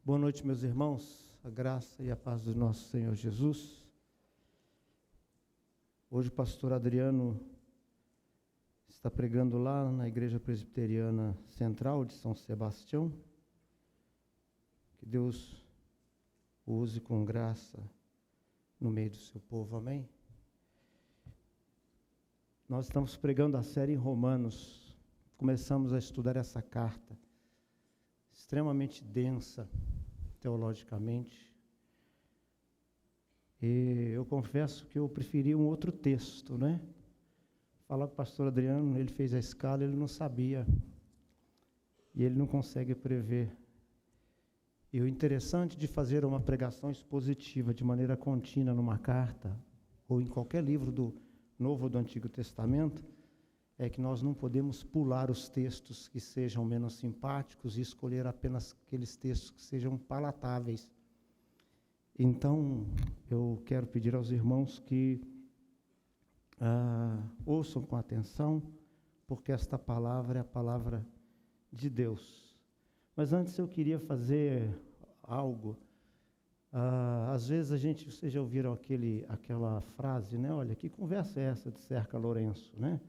Boa noite, meus irmãos, a graça e a paz do nosso Senhor Jesus. Hoje o pastor Adriano está pregando lá na Igreja Presbiteriana Central de São Sebastião. Que Deus o use com graça no meio do seu povo, amém? Nós estamos pregando a série em Romanos. Começamos a estudar essa carta, extremamente densa, teologicamente. E eu confesso que eu preferi um outro texto, né? Falar com o pastor Adriano, ele fez a escala, ele não sabia. E ele não consegue prever. E o interessante de fazer uma pregação expositiva de maneira contínua numa carta, ou em qualquer livro do Novo ou do Antigo Testamento, é que nós não podemos pular os textos que sejam menos simpáticos e escolher apenas aqueles textos que sejam palatáveis. Então, eu quero pedir aos irmãos que ouçam com atenção, porque esta palavra é a palavra de Deus. Mas antes eu queria fazer algo. Às vezes vocês já ouviram aquela frase, né? Olha, que conversa é essa de Cerca Lourenço, né?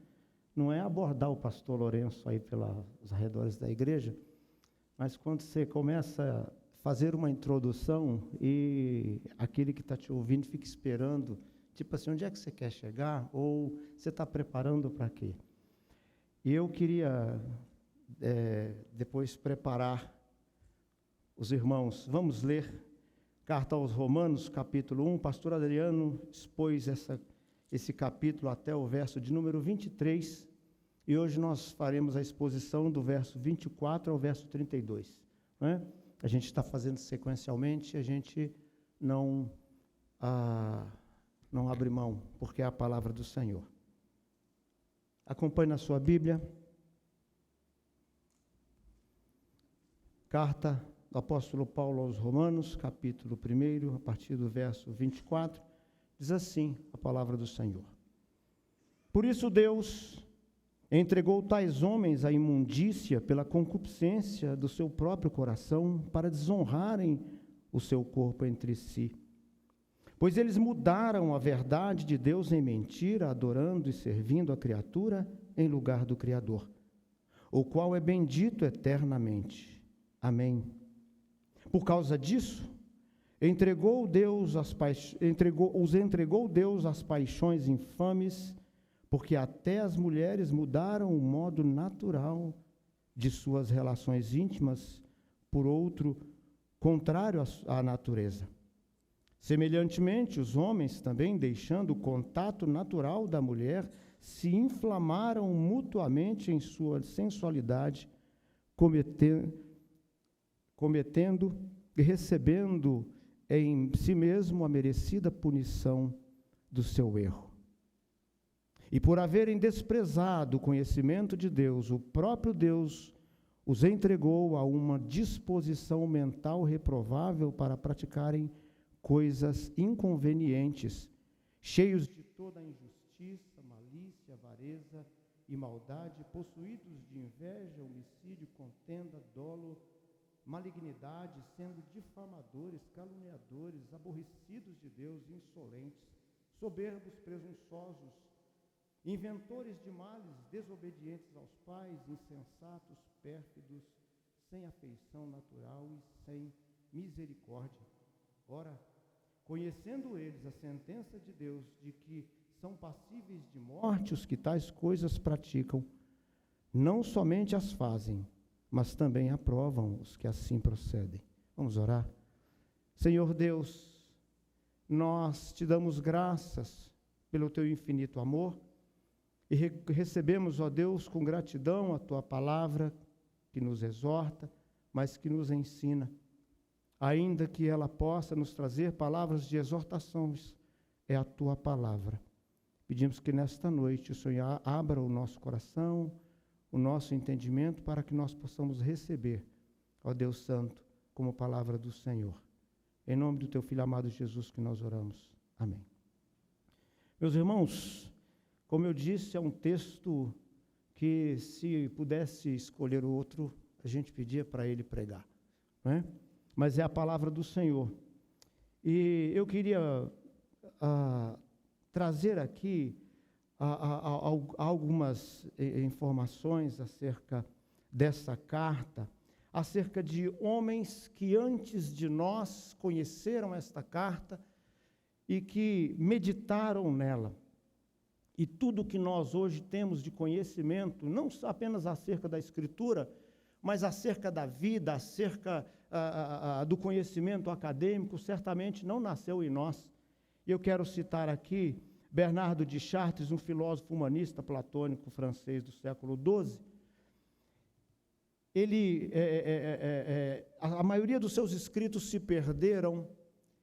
Não é abordar o pastor Lourenço aí pelos arredores da igreja, mas quando você começa a fazer uma introdução e aquele que está te ouvindo fica esperando, tipo assim, onde é que você quer chegar? Ou você está preparando para quê? E eu queria depois preparar os irmãos. Vamos ler Carta aos Romanos, capítulo 1. Pastor Adriano expôs esse capítulo até o verso de número 23, e hoje nós faremos a exposição do verso 24 ao verso 32. Né? A gente está fazendo sequencialmente, a gente não abre mão, porque é a palavra do Senhor. Acompanhe na sua Bíblia. Carta do apóstolo Paulo aos Romanos, capítulo 1, a partir do verso 24, diz assim a palavra do Senhor. Por isso Deus entregou tais homens à imundícia pela concupiscência do seu próprio coração, para desonrarem o seu corpo entre si. Pois eles mudaram a verdade de Deus em mentira, adorando e servindo a criatura em lugar do Criador, o qual é bendito eternamente. Amém. Por causa disso, entregou Deus às paixões infames, porque até as mulheres mudaram o modo natural de suas relações íntimas por outro contrário à natureza. Semelhantemente, os homens também, deixando o contato natural da mulher, se inflamaram mutuamente em sua sensualidade, cometendo e recebendo em si mesmo a merecida punição do seu erro. E por haverem desprezado o conhecimento de Deus, o próprio Deus os entregou a uma disposição mental reprovável para praticarem coisas inconvenientes, cheios de toda injustiça, malícia, avareza e maldade, possuídos de inveja, homicídio, contenda, dolo, malignidade, sendo difamadores, caluniadores, aborrecidos de Deus, insolentes, soberbos, presunçosos, inventores de males, desobedientes aos pais, insensatos, pérfidos, sem afeição natural e sem misericórdia. Ora, conhecendo eles a sentença de Deus de que são passíveis de morte os que tais coisas praticam, não somente as fazem, mas também aprovam os que assim procedem. Vamos orar? Senhor Deus, nós te damos graças pelo teu infinito amor e recebemos, ó Deus, com gratidão a tua palavra que nos exorta, mas que nos ensina, ainda que ela possa nos trazer palavras de exortações, é a tua palavra. Pedimos que nesta noite o Senhor abra o nosso coração, o nosso entendimento, para que nós possamos receber, ó Deus Santo, como palavra do Senhor. Em nome do teu Filho amado Jesus que nós oramos. Amém. Meus irmãos, como eu disse, é um texto que, se pudesse escolher outro, a gente pedia para ele pregar, não é? mas é a palavra do Senhor. E eu queria trazer aqui algumas informações acerca dessa carta, acerca de homens que antes de nós conheceram esta carta e que meditaram nela. E tudo que nós hoje temos de conhecimento, não apenas acerca da Escritura, mas acerca da vida, acerca do conhecimento acadêmico, certamente não nasceu em nós. Eu quero citar aqui Bernardo de Chartres, um filósofo humanista platônico francês do século XII. Ele, a maioria dos seus escritos se perderam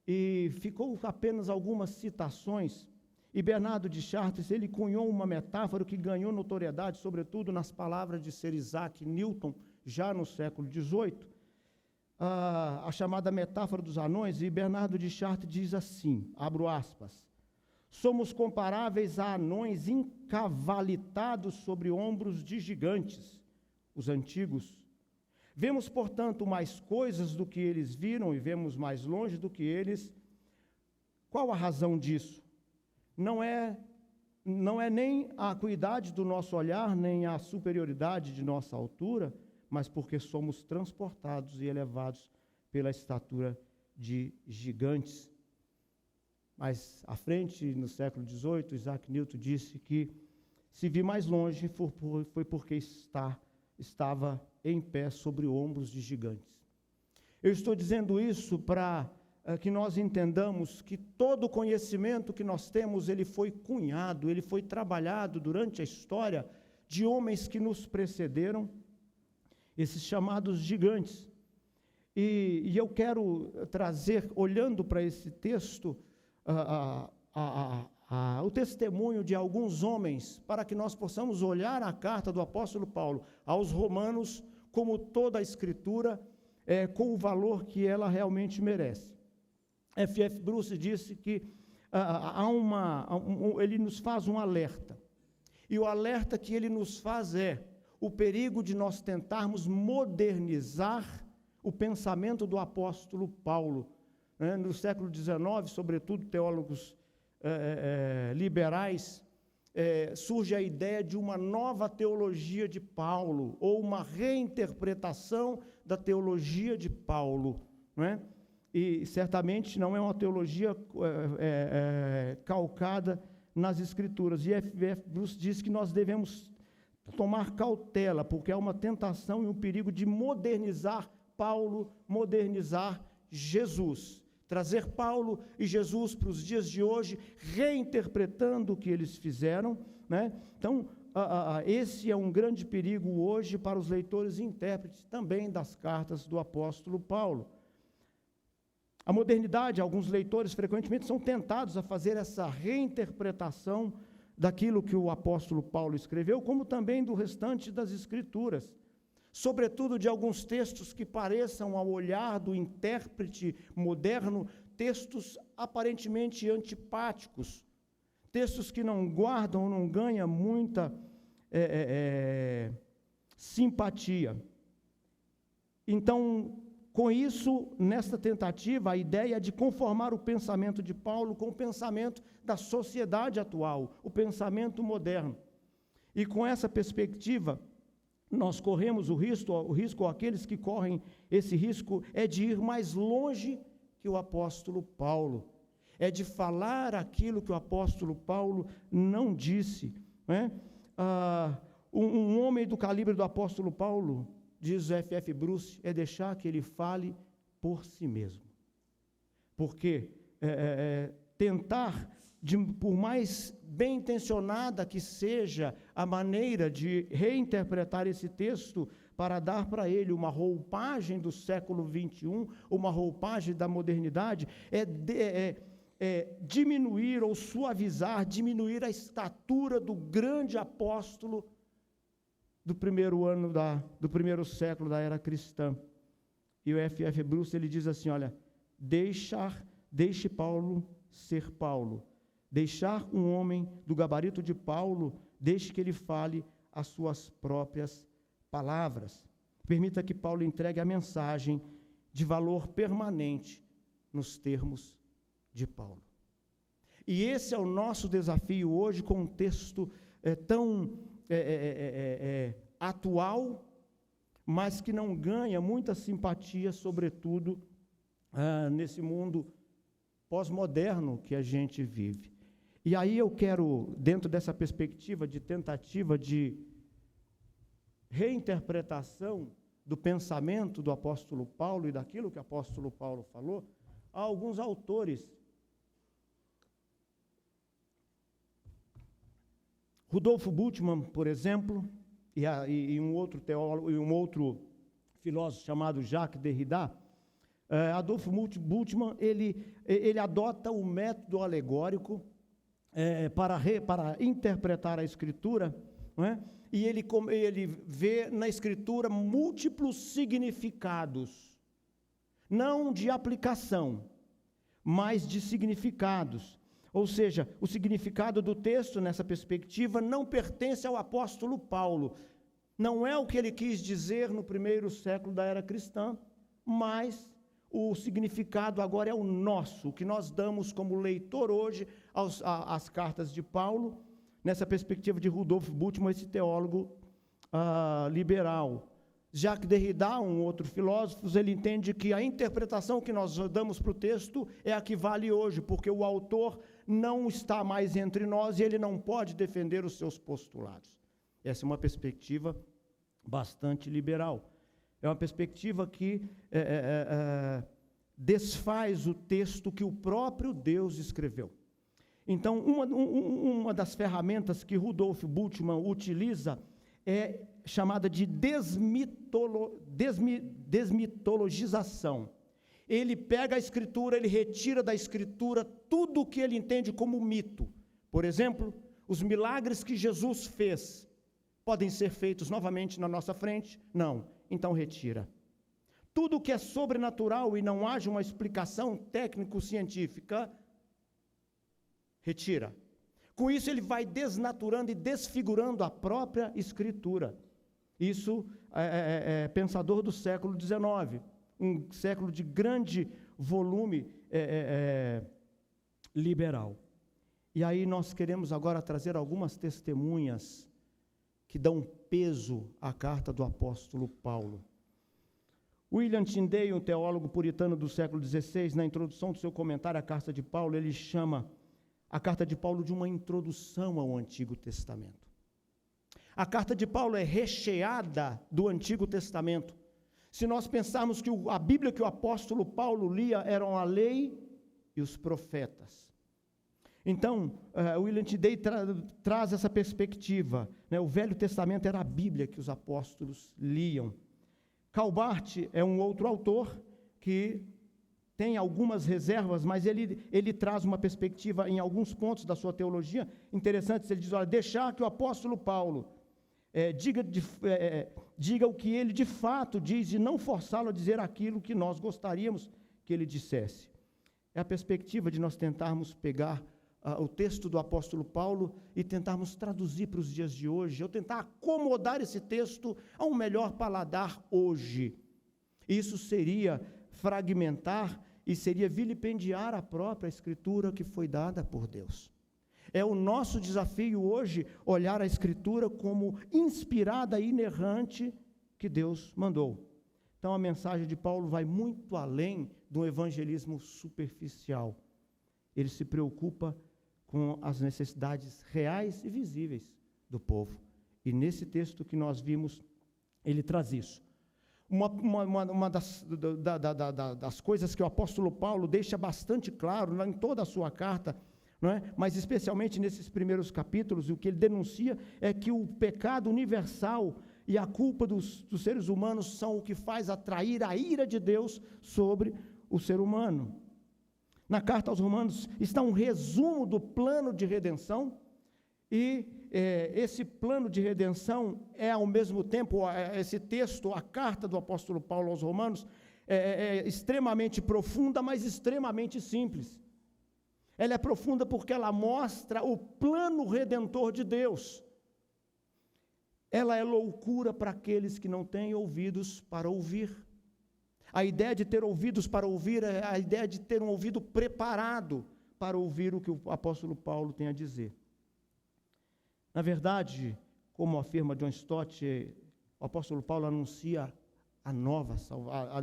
e ficou apenas algumas citações. E Bernardo de Chartres, ele cunhou uma metáfora que ganhou notoriedade, sobretudo nas palavras de Sir Isaac Newton, já no século XVIII, a chamada metáfora dos anões, e Bernardo de Chartres diz assim, abro aspas, somos comparáveis a anões encavalitados sobre ombros de gigantes, os antigos. Vemos, portanto, mais coisas do que eles viram e vemos mais longe do que eles. Qual a razão disso? Não é nem a acuidade do nosso olhar, nem a superioridade de nossa altura, mas porque somos transportados e elevados pela estatura de gigantes. Mais à frente, no século XVIII, Isaac Newton disse que se vi mais longe foi porque estava em pé sobre ombros de gigantes. Eu estou dizendo isso para que nós entendamos que todo o conhecimento que nós temos, ele foi cunhado, ele foi trabalhado durante a história de homens que nos precederam, esses chamados gigantes. E eu quero trazer, olhando para esse texto, o testemunho de alguns homens, para que nós possamos olhar a carta do apóstolo Paulo aos Romanos, como toda a Escritura, com o valor que ela realmente merece. F.F. Bruce disse que ele nos faz um alerta, e o alerta que ele nos faz é o perigo de nós tentarmos modernizar o pensamento do apóstolo Paulo. No século XIX, sobretudo teólogos liberais, surge a ideia de uma nova teologia de Paulo, ou uma reinterpretação da teologia de Paulo, não é? E certamente não é uma teologia calcada nas Escrituras. E F.F. Bruce diz que nós devemos tomar cautela, porque há uma tentação e um perigo de modernizar Paulo, modernizar Jesus. Trazer Paulo e Jesus para os dias de hoje, reinterpretando o que eles fizeram, né? Então, esse é um grande perigo hoje para os leitores e intérpretes também das cartas do apóstolo Paulo. A modernidade, alguns leitores frequentemente são tentados a fazer essa reinterpretação daquilo que o apóstolo Paulo escreveu, como também do restante das Escrituras, sobretudo de alguns textos que pareçam, ao olhar do intérprete moderno, textos aparentemente antipáticos, textos que não guardam, não ganham muita simpatia. Então, com isso, nesta tentativa, a ideia é de conformar o pensamento de Paulo com o pensamento da sociedade atual, o pensamento moderno. E com essa perspectiva, nós corremos o risco, aqueles que correm esse risco, é de ir mais longe que o apóstolo Paulo, é de falar aquilo que o apóstolo Paulo não disse, né? Um homem do calibre do apóstolo Paulo, diz o F.F. Bruce, é deixar que ele fale por si mesmo. Porque tentar, por mais bem intencionada que seja a maneira de reinterpretar esse texto para dar para ele uma roupagem do século XXI, uma roupagem da modernidade, diminuir ou suavizar, diminuir a estatura do grande apóstolo do primeiro século da era cristã. E o F.F. Bruce, ele diz assim, olha, deixe Paulo ser Paulo, deixar um homem do gabarito de Paulo, deixe que ele fale as suas próprias palavras. Permita que Paulo entregue a mensagem de valor permanente nos termos de Paulo. E esse é o nosso desafio hoje, com um texto tão atual, mas que não ganha muita simpatia, sobretudo nesse mundo pós-moderno que a gente vive. E aí eu quero, dentro dessa perspectiva de tentativa de reinterpretação do pensamento do apóstolo Paulo e daquilo que o apóstolo Paulo falou, há alguns autores. Rudolf Bultmann, por exemplo, e um outro teólogo, e um outro filósofo chamado Jacques Derrida, Adolf Bultmann, ele adota o método alegórico para interpretar a Escritura, não é? E ele vê na Escritura múltiplos significados, não de aplicação, mas de significados. Ou seja, o significado do texto, nessa perspectiva, não pertence ao apóstolo Paulo. Não é o que ele quis dizer no primeiro século da era cristã, mas o significado agora é o nosso, o que nós damos como leitor hoje às cartas de Paulo, nessa perspectiva de Rudolf Bultmann, esse teólogo liberal. Jacques Derrida, um outro filósofo, ele entende que a interpretação que nós damos para o texto é a que vale hoje, porque o autor não está mais entre nós e ele não pode defender os seus postulados. Essa é uma perspectiva bastante liberal. É uma perspectiva que desfaz o texto que o próprio Deus escreveu. Então, uma das ferramentas que Rudolf Bultmann utiliza é chamada de desmitologização. Ele pega a Escritura, ele retira da Escritura tudo o que ele entende como mito. Por exemplo, os milagres que Jesus fez podem ser feitos novamente na nossa frente? Não. Então retira. Tudo que é sobrenatural e não haja uma explicação técnico-científica, retira. Com isso ele vai desnaturando e desfigurando a própria Escritura. Isso é pensador do século XIX, um século de grande volume liberal. E aí nós queremos agora trazer algumas testemunhas que dão peso à carta do apóstolo Paulo. William Tyndale, um teólogo puritano do século XVI, na introdução do seu comentário à carta de Paulo, ele chama a carta de Paulo de uma introdução ao Antigo Testamento. A carta de Paulo é recheada do Antigo Testamento. Se nós pensarmos que a Bíblia que o apóstolo Paulo lia eram a lei e os profetas. Então, William Tyndale traz essa perspectiva, né? O Velho Testamento era a Bíblia que os apóstolos liam. Calbart é um outro autor que tem algumas reservas, mas ele traz uma perspectiva em alguns pontos da sua teologia interessantes. Ele diz, olha, deixar que o apóstolo Paulo diga o que ele de fato diz e não forçá-lo a dizer aquilo que nós gostaríamos que ele dissesse. É a perspectiva de nós tentarmos pegar o texto do apóstolo Paulo e tentarmos traduzir para os dias de hoje, ou tentar acomodar esse texto a um melhor paladar hoje. Isso seria fragmentar e seria vilipendiar a própria Escritura que foi dada por Deus. É o nosso desafio hoje olhar a Escritura como inspirada e inerrante que Deus mandou. Então a mensagem de Paulo vai muito além do evangelismo superficial. Ele se preocupa com as necessidades reais e visíveis do povo. E nesse texto que nós vimos, ele traz isso. Uma das coisas que o apóstolo Paulo deixa bastante claro em toda a sua carta, não é? Mas especialmente nesses primeiros capítulos, o que ele denuncia é que o pecado universal e a culpa dos seres humanos são o que faz atrair a ira de Deus sobre o ser humano. Na carta aos Romanos está um resumo do plano de redenção, e esse plano de redenção é ao mesmo tempo, esse texto, a carta do apóstolo Paulo aos Romanos, é extremamente profunda, mas extremamente simples. Ela é profunda porque ela mostra o plano redentor de Deus. Ela é loucura para aqueles que não têm ouvidos para ouvir. A ideia de ter ouvidos para ouvir é a ideia de ter um ouvido preparado para ouvir o que o apóstolo Paulo tem a dizer. Na verdade, como afirma John Stott, o apóstolo Paulo anuncia a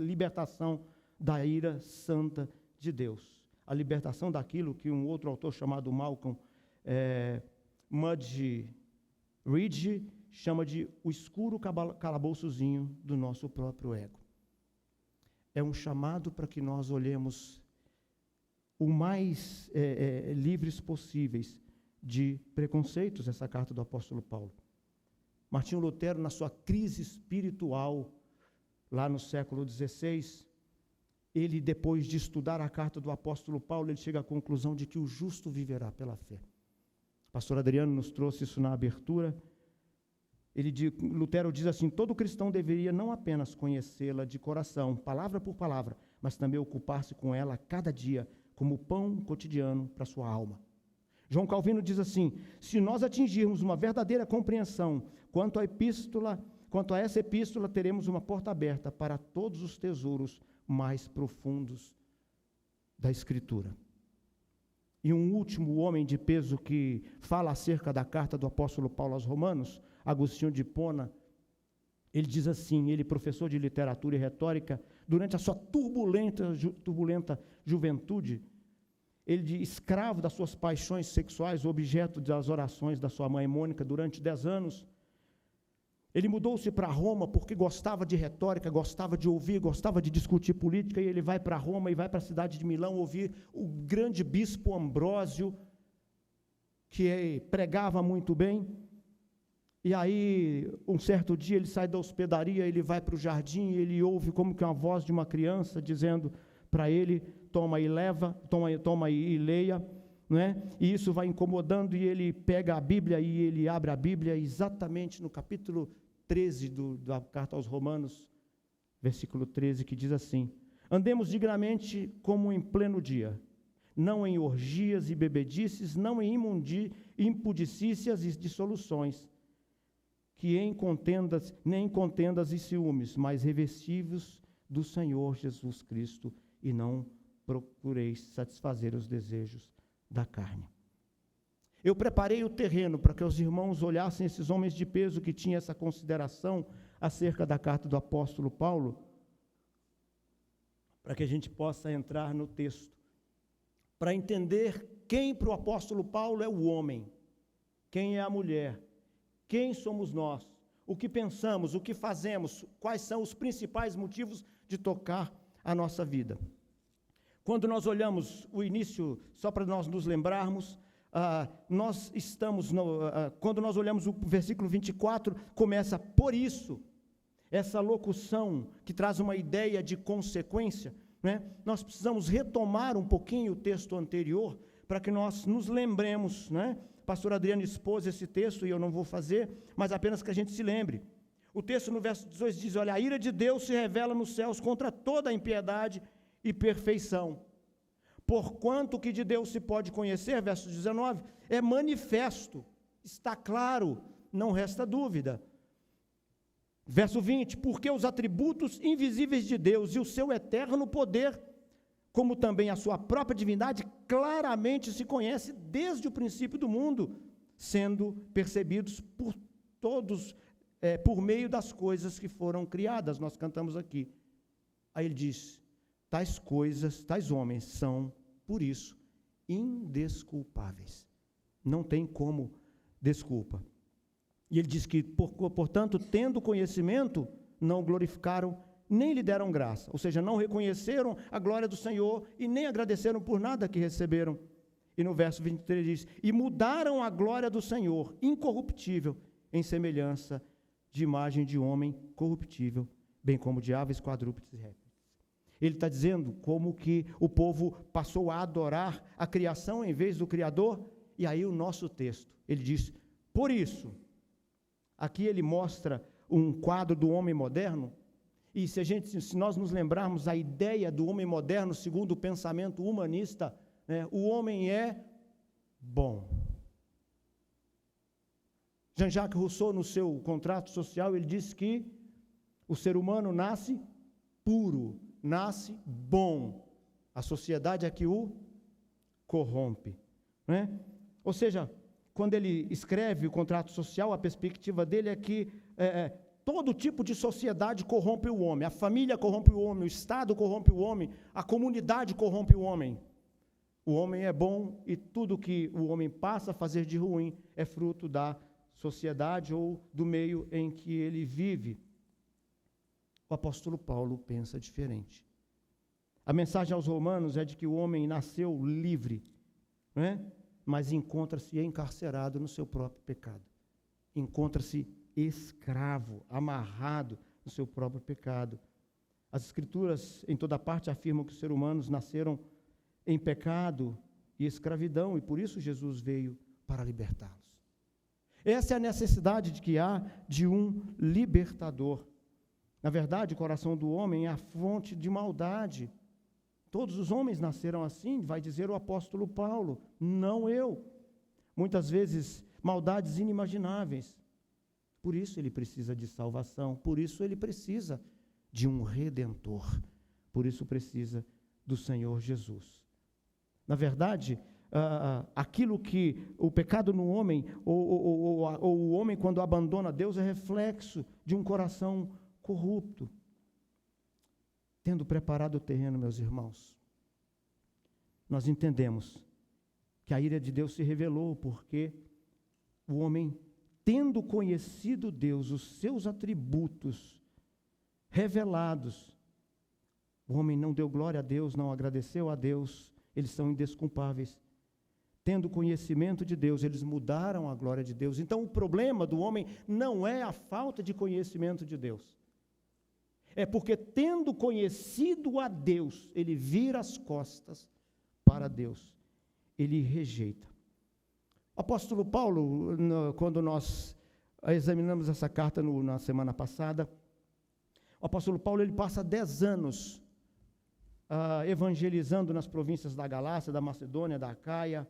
libertação da ira santa de Deus. A libertação daquilo que um outro autor chamado Malcolm Mudge Reed chama de o escuro calabouçozinho do nosso próprio ego. É um chamado para que nós olhemos o mais livres possíveis de preconceitos, essa carta do apóstolo Paulo. Martinho Lutero, na sua crise espiritual, lá no século XVI, ele, depois de estudar a carta do apóstolo Paulo, ele chega à conclusão de que o justo viverá pela fé. O pastor Adriano nos trouxe isso na abertura. Lutero diz assim: todo cristão deveria não apenas conhecê-la de coração, palavra por palavra, mas também ocupar-se com ela cada dia, como pão cotidiano para a sua alma. João Calvino diz assim: se nós atingirmos uma verdadeira compreensão quanto a essa epístola, teremos uma porta aberta para todos os tesouros mais profundos da Escritura. E um último homem de peso que fala acerca da carta do apóstolo Paulo aos Romanos, Agostinho de Hipona, ele diz assim, ele professor de literatura e retórica, durante a sua turbulenta juventude, ele, escravo das suas paixões sexuais, objeto das orações da sua mãe Mônica durante 10 anos, ele mudou-se para Roma porque gostava de retórica, gostava de ouvir, gostava de discutir política, e ele vai para Roma e vai para a cidade de Milão ouvir o grande bispo Ambrósio, que pregava muito bem. E aí, um certo dia, ele sai da hospedaria, ele vai para o jardim, e ele ouve como que uma voz de uma criança dizendo para ele: toma e leia, não é? E isso vai incomodando, e ele pega a Bíblia e ele abre a Bíblia exatamente no capítulo 13 da carta aos Romanos, versículo 13, que diz assim: andemos dignamente como em pleno dia, não em orgias e bebedices, não em impudicícias e dissoluções, que nem contendas e ciúmes, mas revestivos do Senhor Jesus Cristo, e não procureis satisfazer os desejos da carne. Eu preparei o terreno para que os irmãos olhassem esses homens de peso que tinham essa consideração acerca da carta do apóstolo Paulo, para que a gente possa entrar no texto, para entender quem para o apóstolo Paulo é o homem, quem é a mulher, quem somos nós, o que pensamos, o que fazemos, quais são os principais motivos de tocar a nossa vida. Quando nós olhamos o início, só para nós nos lembrarmos, quando nós olhamos o versículo 24, começa por isso, essa locução que traz uma ideia de consequência, né? Nós precisamos retomar um pouquinho o texto anterior, para que nós nos lembremos, né? Pastor Adriano expôs esse texto, e eu não vou fazer, mas apenas que a gente se lembre. O texto no verso 18 diz: olha, a ira de Deus se revela nos céus contra toda a impiedade e perfeição. Porquanto o que de Deus se pode conhecer, verso 19, é manifesto, está claro, não resta dúvida. Verso 20, porque os atributos invisíveis de Deus e o seu eterno poder, como também a sua própria divindade, claramente se conhece desde o princípio do mundo, sendo percebidos por todos, por meio das coisas que foram criadas. Nós cantamos aqui. Aí ele diz: tais homens são, por isso, indesculpáveis. Não tem como desculpa. E ele diz que, portanto, tendo conhecimento, não glorificaram, nem lhe deram graça. Ou seja, não reconheceram a glória do Senhor e nem agradeceram por nada que receberam. E no verso 23 diz: e mudaram a glória do Senhor, incorruptível, em semelhança de imagem de homem corruptível, bem como de aves, quadrúpedes e répteis. Ele está dizendo como que o povo passou a adorar a criação em vez do Criador. E aí o nosso texto, ele diz: por isso, aqui ele mostra um quadro do homem moderno, e se nós nos lembrarmos a ideia do homem moderno, segundo o pensamento humanista, né, o homem é bom. Jean-Jacques Rousseau, no seu Contrato Social, ele diz que o ser humano nasce puro, nasce bom. A sociedade é que o corrompe, né? Ou seja, quando ele escreve o contrato social, a perspectiva dele é que todo tipo de sociedade corrompe o homem. A família corrompe o homem, o Estado corrompe o homem, a comunidade corrompe o homem. O homem é bom e tudo que o homem passa a fazer de ruim é fruto da sociedade ou do meio em que ele vive. O apóstolo Paulo pensa diferente. A mensagem aos romanos é de que o homem nasceu livre, né? Mas encontra-se encarcerado no seu próprio pecado. Encontra-se escravo, amarrado no seu próprio pecado. As Escrituras, em toda parte, afirmam que os seres humanos nasceram em pecado e escravidão, e por isso Jesus veio para libertá-los. Essa é a necessidade de que há de um libertador. Na verdade, o coração do homem é a fonte de maldade. Todos os homens nasceram assim, vai dizer o apóstolo Paulo, não eu. Muitas vezes, maldades inimagináveis. Por isso ele precisa de salvação, por isso ele precisa de um redentor, por isso precisa do Senhor Jesus. Na verdade, aquilo que o pecado no homem, ou o homem quando abandona Deus, é reflexo de um coração corrupto. Tendo preparado o terreno, meus irmãos, nós entendemos que a ira de Deus se revelou porque o homem, tendo conhecido Deus, os seus atributos revelados, o homem não deu glória a Deus, não agradeceu a Deus, eles são indesculpáveis. Tendo conhecimento de Deus, eles mudaram a glória de Deus. Então, o problema do homem não é a falta de conhecimento de Deus. É porque, tendo conhecido a Deus, ele vira as costas para Deus. Ele rejeita. O apóstolo Paulo, quando nós examinamos essa carta na semana passada, o apóstolo Paulo ele passa 10 anos evangelizando nas províncias da Galácia, da Macedônia, da Acaia.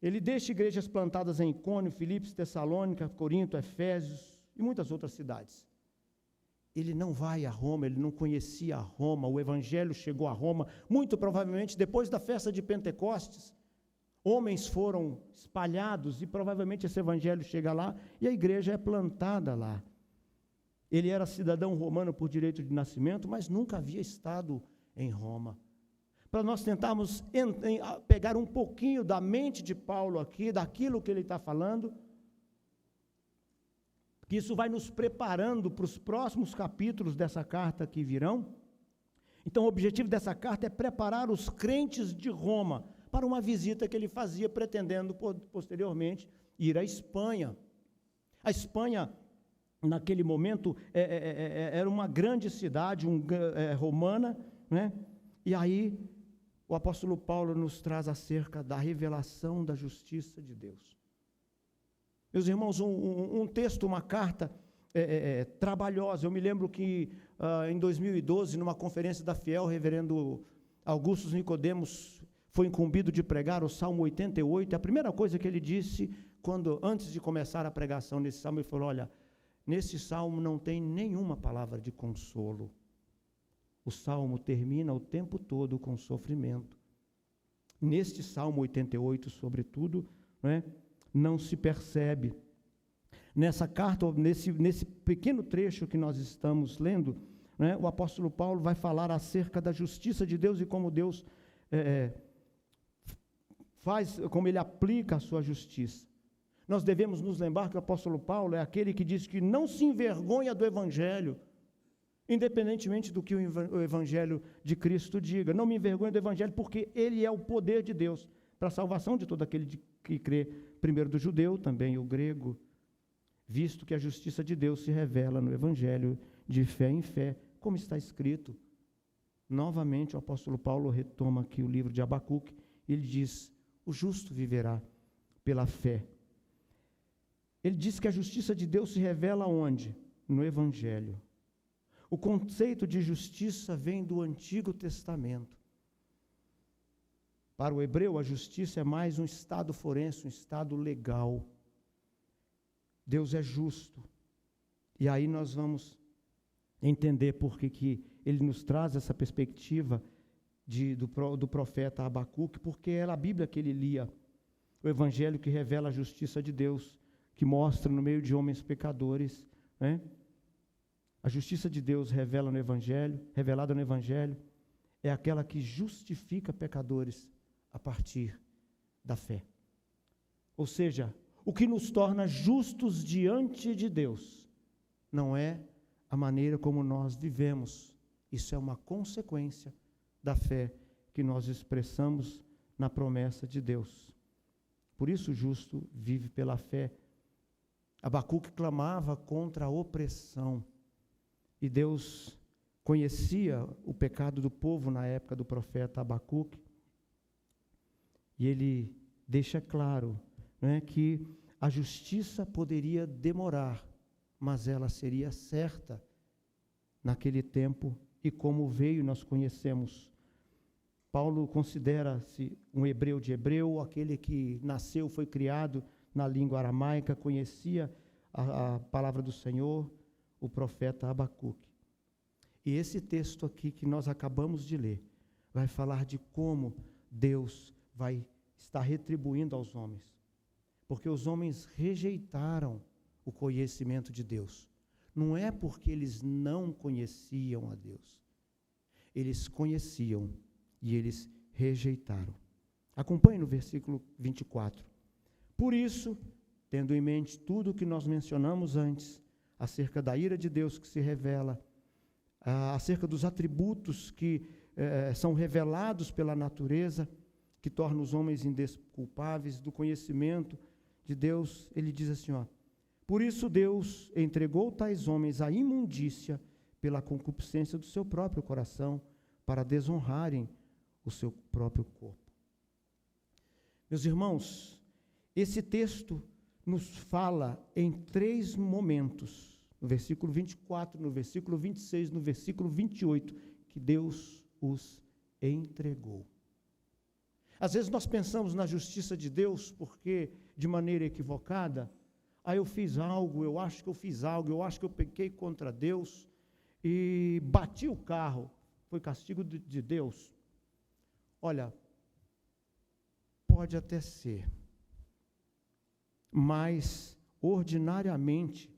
Ele deixa igrejas plantadas em Icônio, Filipos, Tessalônica, Corinto, Efésios e muitas outras cidades. Ele não vai a Roma, ele não conhecia Roma, o evangelho chegou a Roma, muito provavelmente depois da festa de Pentecostes. Homens foram espalhados e provavelmente esse evangelho chega lá e a igreja é plantada lá. Ele era cidadão romano por direito de nascimento, mas nunca havia estado em Roma. Para nós tentarmos pegar um pouquinho da mente de Paulo aqui, daquilo que ele está falando, que isso vai nos preparando para os próximos capítulos dessa carta que virão. Então, o objetivo dessa carta é preparar os crentes de Roma para uma visita que ele fazia, pretendendo posteriormente ir à Espanha. A Espanha, naquele momento, era uma grande cidade romana, né? E aí, o apóstolo Paulo nos traz acerca da revelação da justiça de Deus. Meus irmãos, um texto, uma carta trabalhosa. Eu me lembro que em 2012, numa conferência da Fiel, o reverendo Augusto Nicodemos foi incumbido de pregar o Salmo 88, e a primeira coisa que ele disse, antes de começar a pregação nesse Salmo, ele falou, olha, nesse Salmo não tem nenhuma palavra de consolo. O Salmo termina o tempo todo com sofrimento. Neste Salmo 88, sobretudo, não se percebe. Nessa carta, nesse pequeno trecho que nós estamos lendo, o apóstolo Paulo vai falar acerca da justiça de Deus e como Deus como ele aplica a sua justiça. Nós devemos nos lembrar que o apóstolo Paulo é aquele que diz que não se envergonha do evangelho, independentemente do que o evangelho de Cristo diga. Não me envergonho do evangelho porque ele é o poder de Deus para a salvação de todo aquele que crê, primeiro do judeu, também o grego, visto que a justiça de Deus se revela no evangelho de fé em fé, como está escrito. Novamente o apóstolo Paulo retoma aqui o livro de Abacuque, ele diz, o justo viverá pela fé. Ele diz que a justiça de Deus se revela onde? No evangelho. O conceito de justiça vem do Antigo Testamento. Para o hebreu, a justiça é mais um estado forense, um estado legal. Deus é justo. E aí nós vamos entender por que ele nos traz essa perspectiva do profeta Abacuque, porque era a Bíblia que ele lia, o Evangelho que revela a justiça de Deus, que mostra no meio de homens pecadores, né? A justiça de Deus revelada no Evangelho, é aquela que justifica pecadores a partir da fé. Ou seja, o que nos torna justos diante de Deus não é a maneira como nós vivemos. Isso é uma consequência da fé que nós expressamos na promessa de Deus. Por isso o justo vive pela fé. Abacuque clamava contra a opressão. E Deus conhecia o pecado do povo na época do profeta Abacuque. E ele deixa claro, né, que a justiça poderia demorar, mas ela seria certa naquele tempo, e como veio nós conhecemos. Paulo considera-se um hebreu de hebreu, aquele que nasceu, foi criado na língua aramaica, conhecia a palavra do Senhor, o profeta Abacuque. E esse texto aqui que nós acabamos de ler, vai falar de como Deus vai estar retribuindo aos homens. Porque os homens rejeitaram o conhecimento de Deus. Não é porque eles não conheciam a Deus. Eles conheciam e eles rejeitaram. Acompanhe no versículo 24. Por isso, tendo em mente tudo o que nós mencionamos antes, acerca da ira de Deus que se revela, acerca dos atributos que são revelados pela natureza, que tornam os homens indesculpáveis, do conhecimento de Deus, ele diz assim, por isso Deus entregou tais homens à imundícia pela concupiscência do seu próprio coração, para desonrarem o seu próprio corpo. Meus irmãos, esse texto nos fala em 3 momentos, no versículo 24, no versículo 26, no versículo 28, que Deus os entregou. Às vezes nós pensamos na justiça de Deus porque, de maneira equivocada, eu fiz algo, eu acho que eu fiz algo, eu acho que eu pequei contra Deus e bati o carro, foi castigo de Deus. Olha, pode até ser, mas ordinariamente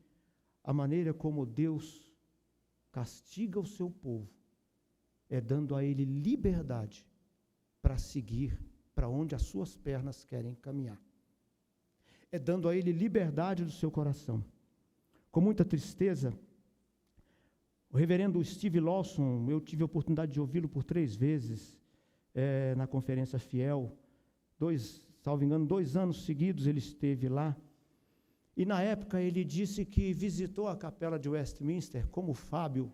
a maneira como Deus castiga o seu povo é dando a ele liberdade para seguir para onde as suas pernas querem caminhar. É dando a ele liberdade do seu coração. Com muita tristeza, o reverendo Steve Lawson, eu tive a oportunidade de ouvi-lo por 3 vezes na Conferência Fiel, salvo engano, 2 anos seguidos ele esteve lá, e na época ele disse que visitou a capela de Westminster, como o Fábio,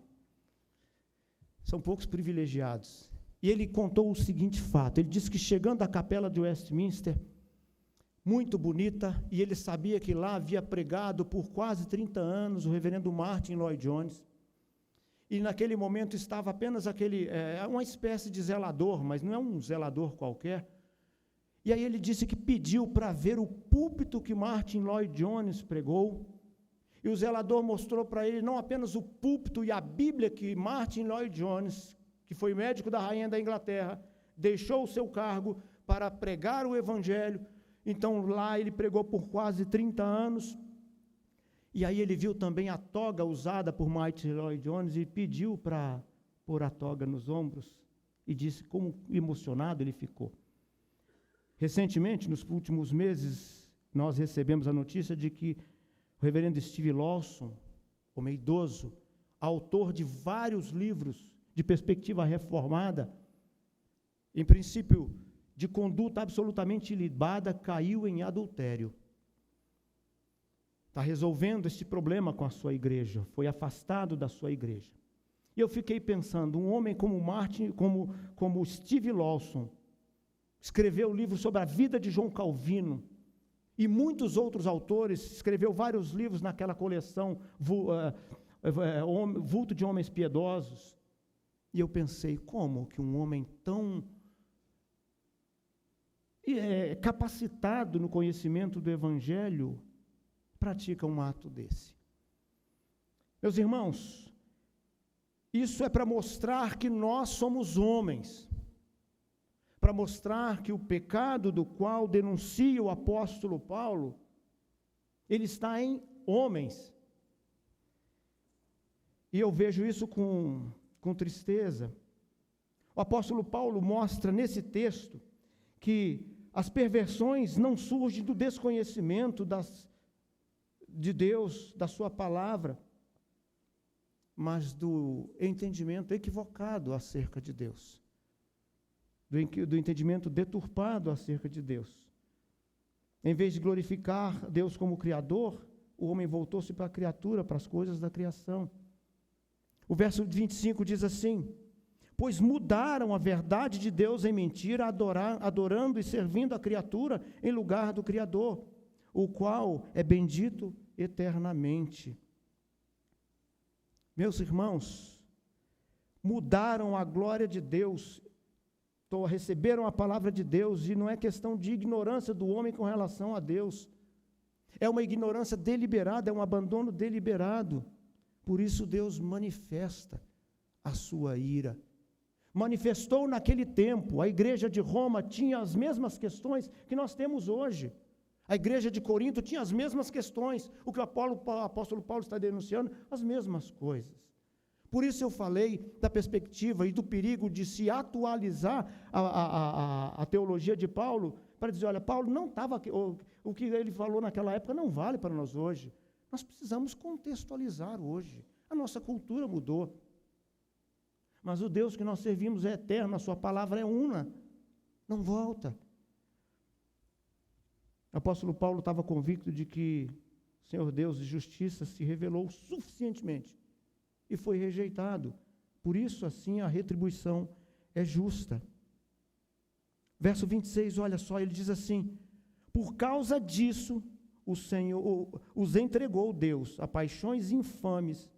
são poucos privilegiados, e ele contou o seguinte fato, ele disse que chegando à capela de Westminster, muito bonita, e ele sabia que lá havia pregado por quase 30 anos o reverendo Martin Lloyd Jones, e naquele momento estava apenas uma espécie de zelador, mas não é um zelador qualquer. E aí ele disse que pediu para ver o púlpito que Martin Lloyd Jones pregou, e o zelador mostrou para ele não apenas o púlpito e a Bíblia que Martin Lloyd Jones, que foi médico da rainha da Inglaterra, deixou o seu cargo para pregar o Evangelho. Então lá ele pregou por quase 30 anos, e aí ele viu também a toga usada por Martin Lloyd Jones e pediu para pôr a toga nos ombros, e disse como emocionado ele ficou. Recentemente, nos últimos meses, nós recebemos a notícia de que o reverendo Steve Lawson, homem idoso, autor de vários livros de perspectiva reformada, em princípio de conduta absolutamente ilibada, caiu em adultério. Está resolvendo esse problema com a sua igreja, foi afastado da sua igreja. E eu fiquei pensando, um homem como Steve Lawson, escreveu um livro sobre a vida de João Calvino, e muitos outros autores, escreveu vários livros naquela coleção, Vulto de Homens Piedosos, e eu pensei, como que um homem tão capacitado no conhecimento do Evangelho pratica um ato desse? Meus irmãos, Isso é para mostrar que nós somos homens, para mostrar que o pecado do qual denuncia o apóstolo Paulo, ele está em homens. E eu vejo isso com tristeza. O apóstolo Paulo mostra nesse texto que as perversões não surgem do desconhecimento de Deus, da sua palavra, mas do entendimento equivocado acerca de Deus, do entendimento deturpado acerca de Deus. Em vez de glorificar Deus como Criador, o homem voltou-se para a criatura, para as coisas da criação. O verso 25 diz assim: pois mudaram a verdade de Deus em mentira, adorando e servindo a criatura em lugar do Criador, o qual é bendito eternamente. Meus irmãos, mudaram a glória de Deus, receberam a palavra de Deus, e não é questão de ignorância do homem com relação a Deus, é uma ignorância deliberada, é um abandono deliberado. Por isso Deus manifesta a sua ira. Manifestou naquele tempo. A igreja de Roma tinha as mesmas questões que nós temos hoje. A igreja de Corinto tinha as mesmas questões. O que o apóstolo Paulo está denunciando, as mesmas coisas. Por isso eu falei da perspectiva e do perigo de se atualizar a teologia de Paulo, para dizer, olha, Paulo não estava, o que ele falou naquela época não vale para nós hoje. Nós precisamos contextualizar hoje. A nossa cultura mudou. Mas o Deus que nós servimos é eterno, a sua palavra é una, não volta. O apóstolo Paulo estava convicto de que o Senhor Deus de justiça se revelou suficientemente e foi rejeitado. Por isso, assim, a retribuição é justa. Verso 26, olha só, ele diz assim: por causa disso, o Senhor os entregou Deus a paixões infames,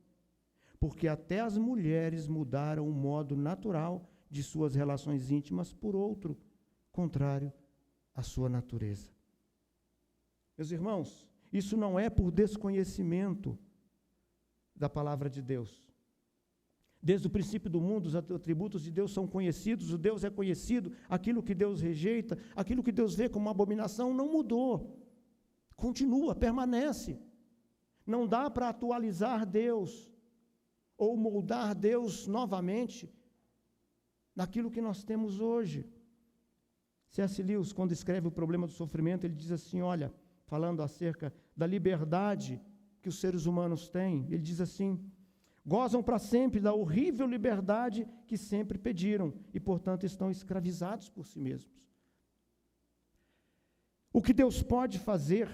porque até as mulheres mudaram o modo natural de suas relações íntimas por outro, contrário à sua natureza. Meus irmãos, isso não é por desconhecimento da palavra de Deus. Desde o princípio do mundo, os atributos de Deus são conhecidos, o Deus é conhecido, aquilo que Deus rejeita, aquilo que Deus vê como uma abominação não mudou, continua, permanece. Não dá para atualizar Deus, ou moldar Deus novamente naquilo que nós temos hoje. C.S. Lewis, quando escreve o problema do sofrimento, ele diz assim, olha, falando acerca da liberdade que os seres humanos têm, ele diz assim: gozam para sempre da horrível liberdade que sempre pediram e, portanto, estão escravizados por si mesmos. O que Deus pode fazer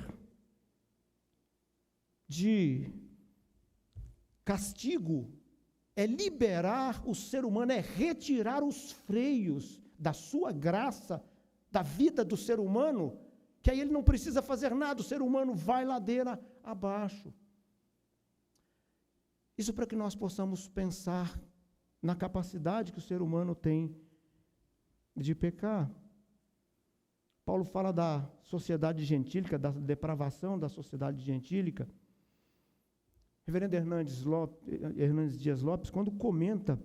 de castigo é liberar o ser humano, é retirar os freios da sua graça, da vida do ser humano, que aí ele não precisa fazer nada, o ser humano vai ladeira abaixo. Isso para que nós possamos pensar na capacidade que o ser humano tem de pecar. Paulo fala da sociedade gentílica, da depravação da sociedade gentílica. Reverendo Hernandes Dias Lopes, quando comenta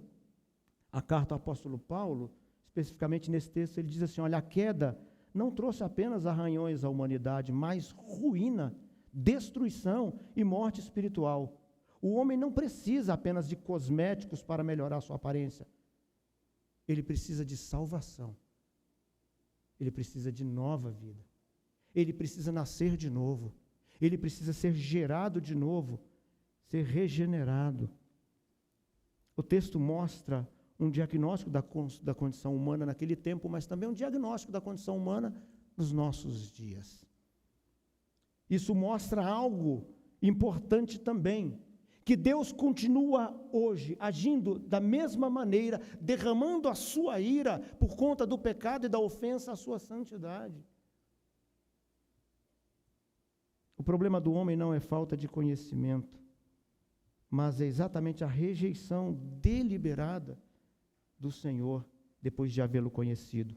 a carta ao apóstolo Paulo, especificamente nesse texto, ele diz assim, olha, a queda não trouxe apenas arranhões à humanidade, mas ruína, destruição e morte espiritual. O homem não precisa apenas de cosméticos para melhorar sua aparência. Ele precisa de salvação. Ele precisa de nova vida. Ele precisa nascer de novo. Ele precisa ser gerado de novo, ser regenerado. O texto mostra um diagnóstico da condição humana naquele tempo, mas também um diagnóstico da condição humana nos nossos dias. Isso mostra algo importante também, que Deus continua hoje agindo da mesma maneira, derramando a sua ira por conta do pecado e da ofensa à sua santidade. O problema do homem não é falta de conhecimento, mas é exatamente a rejeição deliberada do Senhor depois de havê-lo conhecido.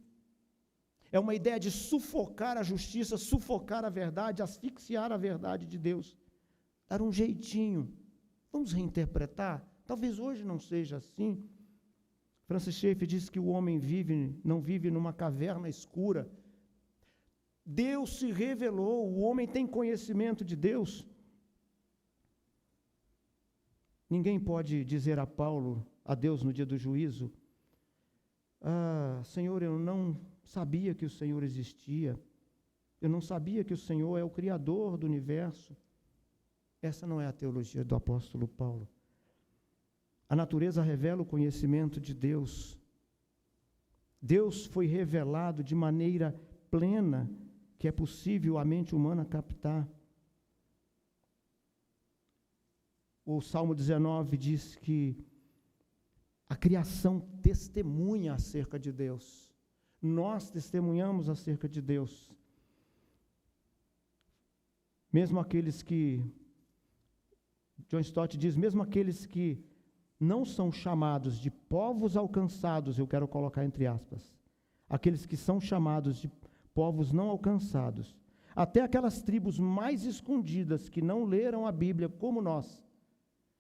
É uma ideia de sufocar a justiça, sufocar a verdade, asfixiar a verdade de Deus, dar um jeitinho. Vamos reinterpretar Talvez hoje não seja assim. Francis Schaeffer diz que o homem não vive numa caverna escura. Deus se revelou, o homem tem conhecimento de Deus. Ninguém pode dizer a Deus no dia do juízo: Senhor, eu não sabia que o Senhor existia, eu não sabia que o Senhor é o Criador do universo. Essa não é a teologia do apóstolo Paulo. A natureza revela o conhecimento de Deus. Deus foi revelado de maneira plena, que é possível a mente humana captar. O Salmo 19 diz que a criação testemunha acerca de Deus. Nós testemunhamos acerca de Deus. Mesmo aqueles que, John Stott diz, mesmo aqueles que não são chamados de povos alcançados, eu quero colocar entre aspas, aqueles que são chamados de povos não alcançados, até aquelas tribos mais escondidas que não leram a Bíblia como nós,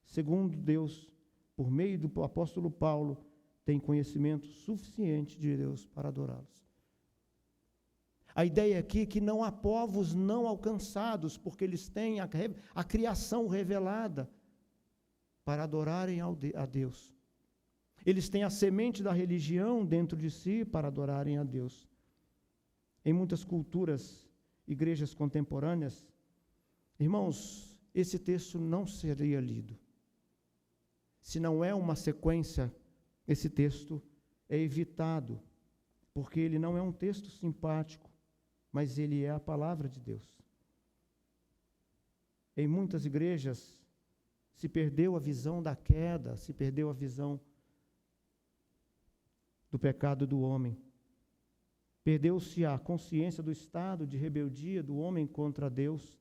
segundo Deus, por meio do apóstolo Paulo, tem conhecimento suficiente de Deus para adorá-los. A ideia aqui é que não há povos não alcançados, porque eles têm a criação revelada para adorarem a Deus. Eles têm a semente da religião dentro de si para adorarem a Deus. Em muitas culturas, igrejas contemporâneas, irmãos, esse texto não seria lido. Se não é uma sequência, esse texto é evitado, porque ele não é um texto simpático, mas ele é a palavra de Deus. Em muitas igrejas, se perdeu a visão da queda, se perdeu a visão do pecado do homem. Perdeu-se a consciência do estado de rebeldia do homem contra Deus.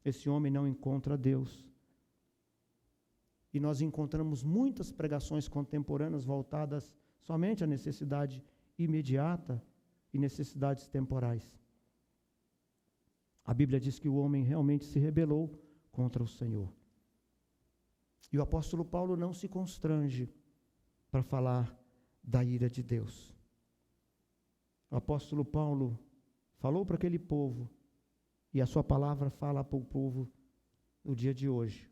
Esse homem não encontra Deus. E nós encontramos muitas pregações contemporâneas voltadas somente à necessidade imediata e necessidades temporais. A Bíblia diz que o homem realmente se rebelou contra o Senhor. E o apóstolo Paulo não se constrange para falar da ira de Deus. O apóstolo Paulo falou para aquele povo, e a sua palavra fala para o povo no dia de hoje.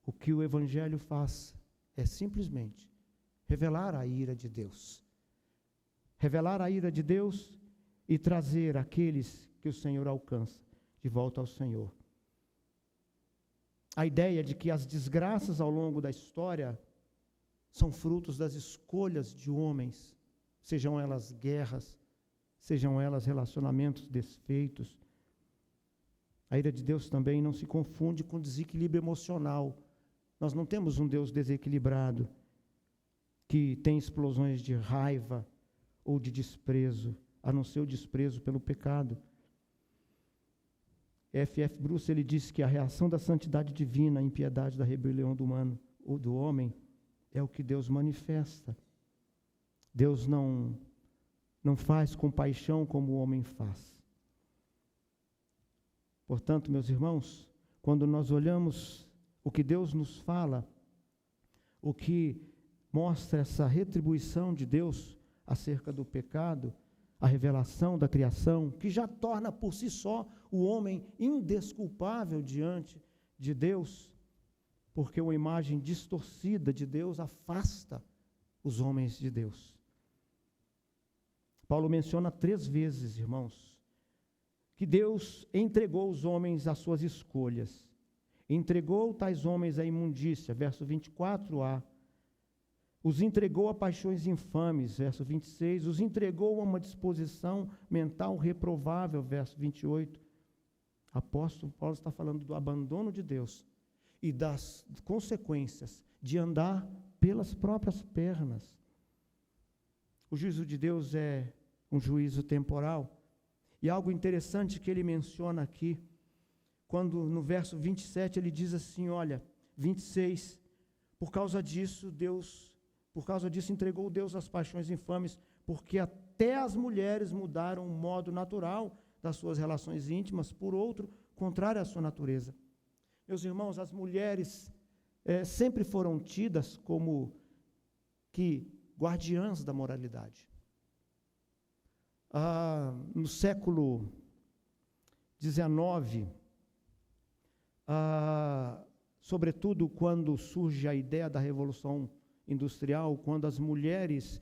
O que o Evangelho faz é simplesmente revelar a ira de Deus. Revelar a ira de Deus e trazer aqueles que o Senhor alcança de volta ao Senhor. A ideia de que as desgraças ao longo da história são frutos das escolhas de homens, sejam elas guerras, sejam elas relacionamentos desfeitos. A ira de Deus também não se confunde com desequilíbrio emocional. Nós não temos um Deus desequilibrado, que tem explosões de raiva ou de desprezo, a não ser o desprezo pelo pecado. F.F. Bruce, ele diz que a reação da santidade divina à impiedade da rebelião do humano ou do homem é o que Deus manifesta. Deus não faz compaixão como o homem faz. Portanto, meus irmãos, quando nós olhamos o que Deus nos fala, o que mostra essa retribuição de Deus acerca do pecado, a revelação da criação, que já torna por si só o homem indesculpável diante de Deus, porque uma imagem distorcida de Deus afasta os homens de Deus. Paulo menciona 3 vezes, irmãos, que Deus entregou os homens às suas escolhas. Entregou tais homens à imundícia, verso 24a. Os entregou a paixões infames, verso 26. Os entregou a uma disposição mental reprovável, verso 28. Apóstolo Paulo está falando do abandono de Deus e das consequências de andar pelas próprias pernas. O juízo de Deus é um juízo temporal. E algo interessante que ele menciona aqui, quando no verso 27 ele diz assim, olha, 26, por causa disso entregou Deus as paixões infames, porque até as mulheres mudaram o modo natural das suas relações íntimas por outro, contrário à sua natureza. Meus irmãos, as mulheres, sempre foram tidas como que guardiãs da moralidade. No século XIX, sobretudo quando surge a ideia da Revolução Industrial, quando as mulheres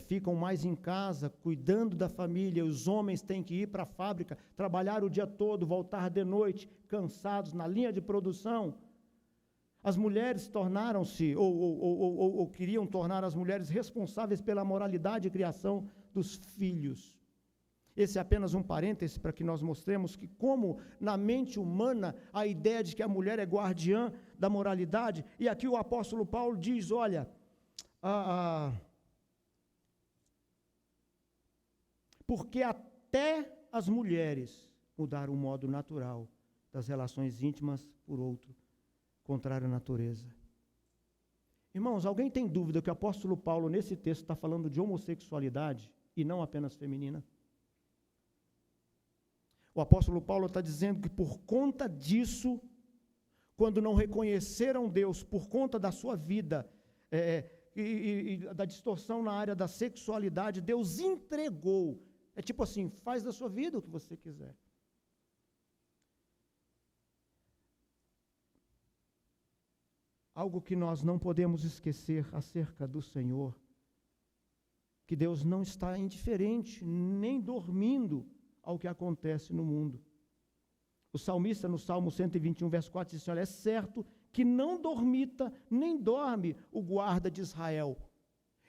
ficam mais em casa, cuidando da família, os homens têm que ir para a fábrica, trabalhar o dia todo, voltar de noite, cansados, na linha de produção. As mulheres tornaram-se, ou queriam tornar as mulheres responsáveis pela moralidade e criação dos filhos. Esse é apenas um parêntese para que nós mostremos que como na mente humana a ideia de que a mulher é guardiã da moralidade, e aqui o apóstolo Paulo diz, olha, porque até as mulheres mudaram o modo natural das relações íntimas por outro, contrário à natureza. Irmãos, alguém tem dúvida que o apóstolo Paulo, nesse texto, está falando de homossexualidade e não apenas feminina? O apóstolo Paulo está dizendo que por conta disso, quando não reconheceram Deus, por conta da sua vida e da distorção na área da sexualidade, Deus entregou. É tipo assim, faz da sua vida o que você quiser. Algo que nós não podemos esquecer acerca do Senhor, que Deus não está indiferente, nem dormindo ao que acontece no mundo. O salmista, no Salmo 121, verso 4, diz assim, olha, é certo que não dormita, nem dorme o guarda de Israel.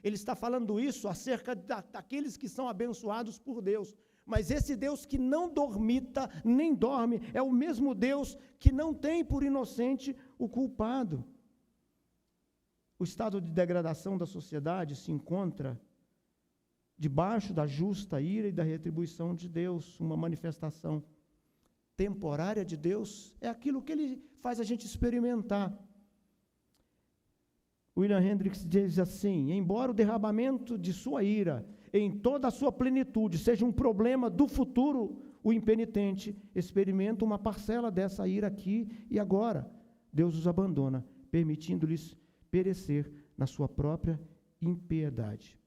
Ele está falando isso acerca daqueles que são abençoados por Deus. Mas esse Deus que não dormita, nem dorme, é o mesmo Deus que não tem por inocente o culpado. O estado de degradação da sociedade se encontra debaixo da justa ira e da retribuição de Deus. Uma manifestação temporária de Deus é aquilo que Ele faz a gente experimentar. William Hendricks diz assim, embora o derramamento de sua ira em toda a sua plenitude seja um problema do futuro, o impenitente experimenta uma parcela dessa ira aqui e agora. Deus os abandona, permitindo-lhes perecer na sua própria impiedade.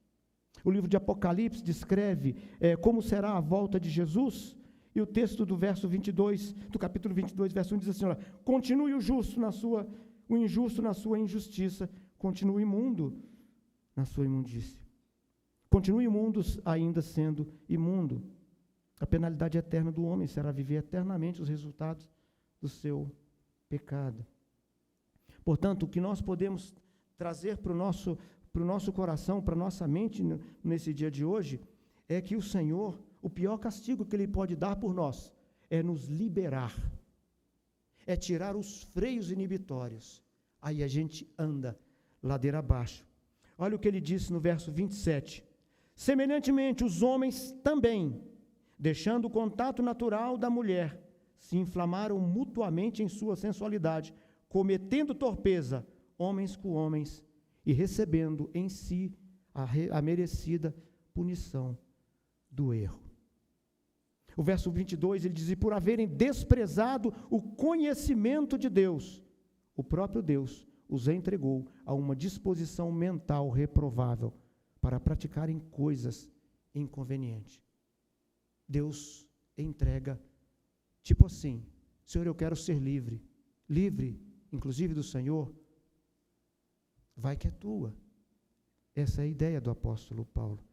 O livro de Apocalipse descreve como será a volta de Jesus, e o texto do verso 22, do capítulo 22, verso 1, diz assim, olha, continue o injusto na sua injustiça, continue imundo na sua imundície. Continue imundo ainda sendo imundo. A penalidade eterna do homem será viver eternamente os resultados do seu pecado. Portanto, o que nós podemos trazer para o nosso coração, para a nossa mente nesse dia de hoje, é que o Senhor, o pior castigo que Ele pode dar por nós, é nos liberar, é tirar os freios inibitórios. Aí a gente anda ladeira abaixo. Olha o que ele disse no verso 27. Semelhantemente, os homens também, deixando o contato natural da mulher, se inflamaram mutuamente em sua sensualidade, cometendo torpeza, homens com homens, e recebendo em si a merecida punição do erro. O verso 22, ele diz, e por haverem desprezado o conhecimento de Deus, o próprio Deus os entregou a uma disposição mental reprovável para praticarem coisas inconvenientes. Deus entrega, tipo assim, Senhor, eu quero ser livre, inclusive do Senhor, vai que é tua. Essa é a ideia do apóstolo Paulo.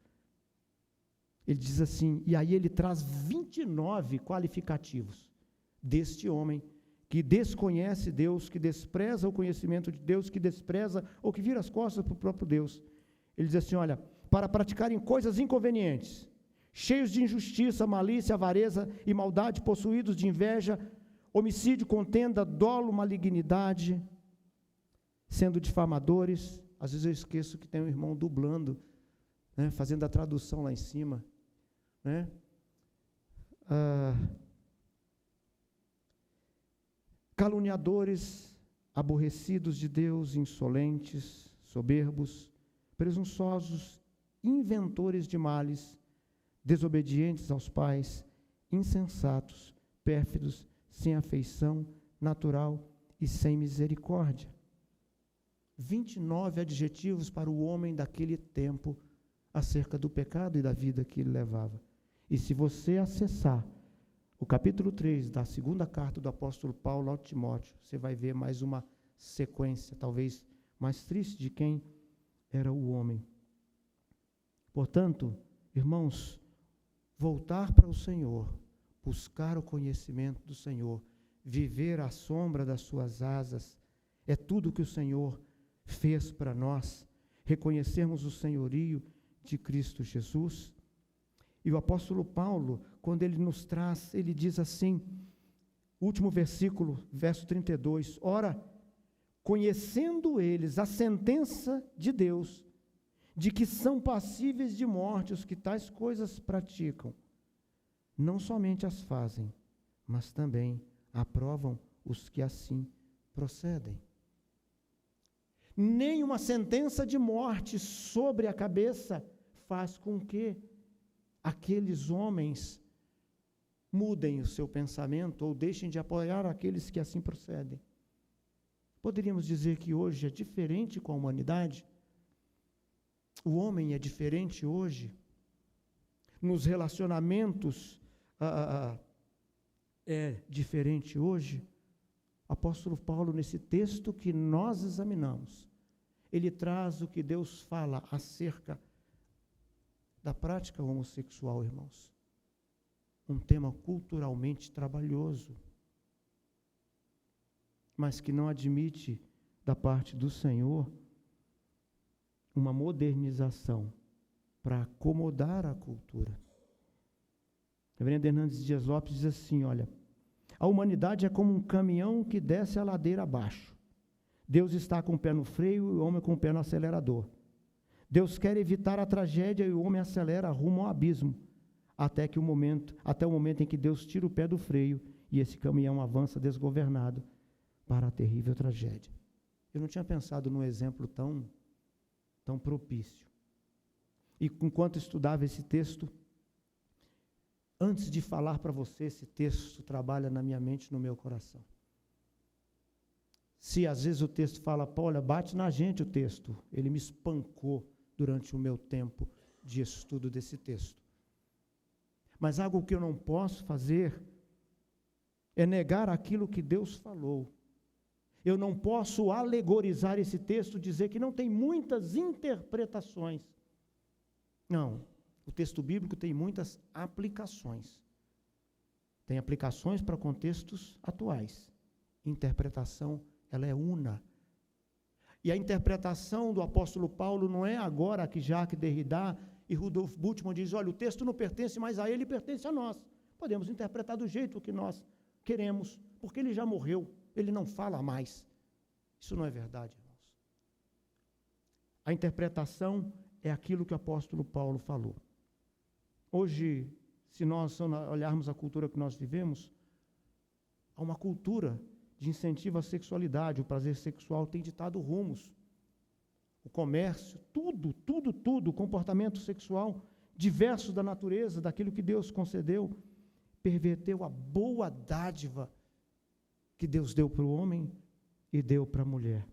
Ele diz assim, e aí ele traz 29 qualificativos deste homem que desconhece Deus, que despreza o conhecimento de Deus, que despreza ou que vira as costas para o próprio Deus. Ele diz assim, olha, para praticarem coisas inconvenientes, cheios de injustiça, malícia, avareza e maldade, possuídos de inveja, homicídio, contenda, dolo, malignidade, sendo difamadores. Às vezes eu esqueço que tem um irmão dublando, né, fazendo a tradução lá em cima, né? Caluniadores, aborrecidos de Deus, insolentes, soberbos, presunçosos, inventores de males, desobedientes aos pais, insensatos, pérfidos, sem afeição natural e sem misericórdia. 29 adjetivos para o homem daquele tempo acerca do pecado e da vida que ele levava. E se você acessar o capítulo 3 da segunda carta do apóstolo Paulo ao Timóteo, você vai ver mais uma sequência, talvez mais triste, de quem era o homem. Portanto, irmãos, voltar para o Senhor, buscar o conhecimento do Senhor, viver à sombra das suas asas, é tudo que o Senhor fez para nós, reconhecermos o senhorio de Cristo Jesus. E o apóstolo Paulo, quando ele nos traz, ele diz assim, último versículo, verso 32, ora, conhecendo eles a sentença de Deus, de que são passíveis de morte os que tais coisas praticam, não somente as fazem, mas também aprovam os que assim procedem. Nenhuma sentença de morte sobre a cabeça faz com que aqueles homens mudem o seu pensamento ou deixem de apoiar aqueles que assim procedem. Poderíamos dizer que hoje é diferente com a humanidade? O homem é diferente hoje? Nos relacionamentos é diferente hoje? Apóstolo Paulo, nesse texto que nós examinamos, ele traz o que Deus fala acerca da prática homossexual, irmãos. Um tema culturalmente trabalhoso, mas que não admite, da parte do Senhor, uma modernização para acomodar a cultura. Reverendo Hernandes Dias Lopes diz assim, olha, a humanidade é como um caminhão que desce a ladeira abaixo. Deus está com o pé no freio e o homem com o pé no acelerador. Deus quer evitar a tragédia e o homem acelera rumo ao abismo, até o momento em que Deus tira o pé do freio e esse caminhão avança desgovernado para a terrível tragédia. Eu não tinha pensado num exemplo tão propício. E enquanto estudava esse texto, antes de falar para você, esse texto trabalha na minha mente e no meu coração. Se às vezes o texto fala, olha, bate na gente o texto, ele me espancou durante o meu tempo de estudo desse texto. Mas algo que eu não posso fazer é negar aquilo que Deus falou. Eu não posso alegorizar esse texto, dizer que não tem muitas interpretações. Não, o texto bíblico tem muitas aplicações. Tem aplicações para contextos atuais. Interpretação, ela é una. E a interpretação do apóstolo Paulo não é agora que Jacques Derrida e Rudolf Bultmann dizem, olha, o texto não pertence mais a ele, pertence a nós. Podemos interpretar do jeito que nós queremos, porque ele já morreu, ele não fala mais. Isso não é verdade, irmãos. A interpretação é aquilo que o apóstolo Paulo falou. Hoje, se nós olharmos a cultura que nós vivemos, há uma cultura de incentivo à sexualidade, o prazer sexual tem ditado rumos. O comércio, tudo, o comportamento sexual diverso da natureza, daquilo que Deus concedeu, perverteu a boa dádiva que Deus deu para o homem e deu para a mulher.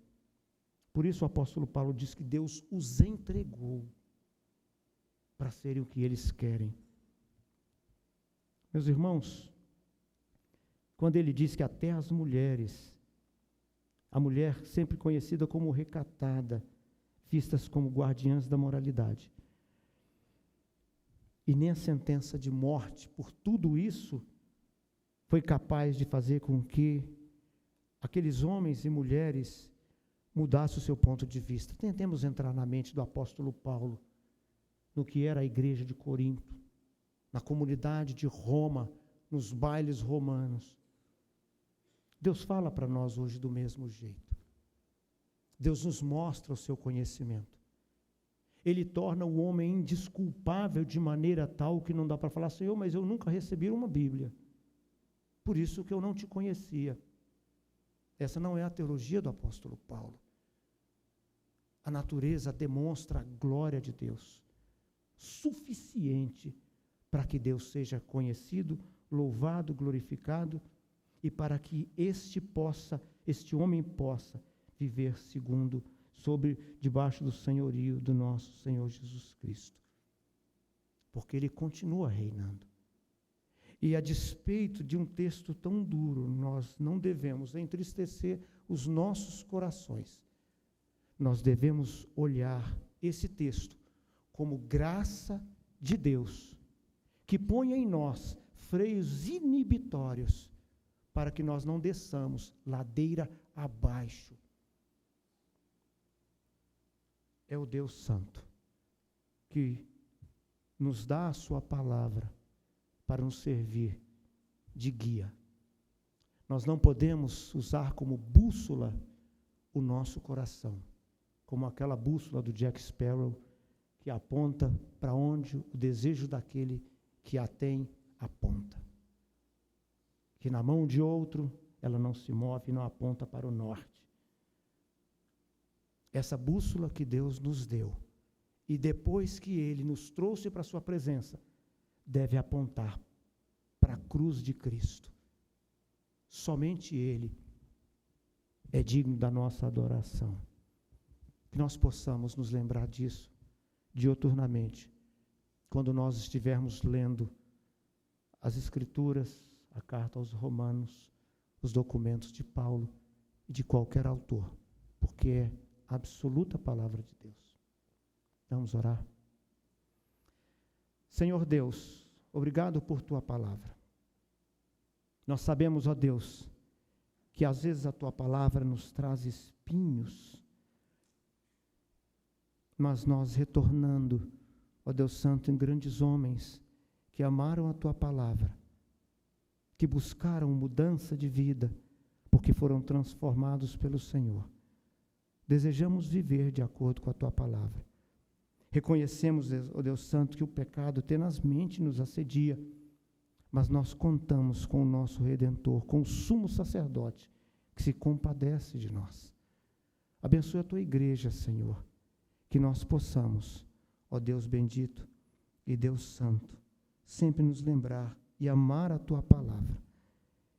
Por isso o apóstolo Paulo diz que Deus os entregou para serem o que eles querem. Meus irmãos, quando ele diz que até as mulheres, a mulher sempre conhecida como recatada, vistas como guardiãs da moralidade, e nem a sentença de morte por tudo isso foi capaz de fazer com que aqueles homens e mulheres mudassem o seu ponto de vista. Tentemos entrar na mente do apóstolo Paulo, no que era a igreja de Corinto, na comunidade de Roma, nos bailes romanos. Deus fala para nós hoje do mesmo jeito. Deus nos mostra o seu conhecimento. Ele torna o homem indesculpável de maneira tal que não dá para falar, Senhor, mas eu nunca recebi uma Bíblia. Por isso que eu não te conhecia. Essa não é a teologia do apóstolo Paulo. A natureza demonstra a glória de Deus, suficiente para que Deus seja conhecido, louvado, glorificado, e para que este homem possa viver segundo debaixo do senhorio do nosso Senhor Jesus Cristo. Porque Ele continua reinando. E a despeito de um texto tão duro, nós não devemos entristecer os nossos corações. Nós devemos olhar esse texto como graça de Deus, que põe em nós freios inibitórios para que nós não desçamos ladeira abaixo. É o Deus Santo que nos dá a sua palavra para nos servir de guia. Nós não podemos usar como bússola o nosso coração, como aquela bússola do Jack Sparrow, que aponta para onde o desejo daquele que a tem aponta. Que na mão de outro ela não se move e não aponta para o norte. Essa bússola que Deus nos deu, e depois que Ele nos trouxe para a sua presença, deve apontar para a cruz de Cristo. Somente Ele é digno da nossa adoração. Que nós possamos nos lembrar disso diuturnamente, quando nós estivermos lendo as Escrituras, a carta aos Romanos, os documentos de Paulo e de qualquer autor, porque é a absoluta palavra de Deus. Vamos orar. Senhor Deus, obrigado por Tua palavra. Nós sabemos, ó Deus, que às vezes a Tua palavra nos traz espinhos, mas nós retornando, ó Deus Santo, em grandes homens que amaram a Tua palavra, que buscaram mudança de vida, porque foram transformados pelo Senhor. Desejamos viver de acordo com a Tua palavra. Reconhecemos, ó Deus Santo, que o pecado tenazmente nos assedia, mas nós contamos com o nosso Redentor, com o sumo sacerdote, que se compadece de nós. Abençoe a Tua igreja, Senhor, que nós possamos, ó Deus bendito e Deus santo, sempre nos lembrar e amar a Tua palavra.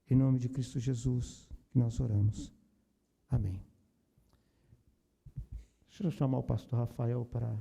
Em nome de Cristo Jesus, que nós oramos. Amém. Deixa eu chamar o pastor Rafael para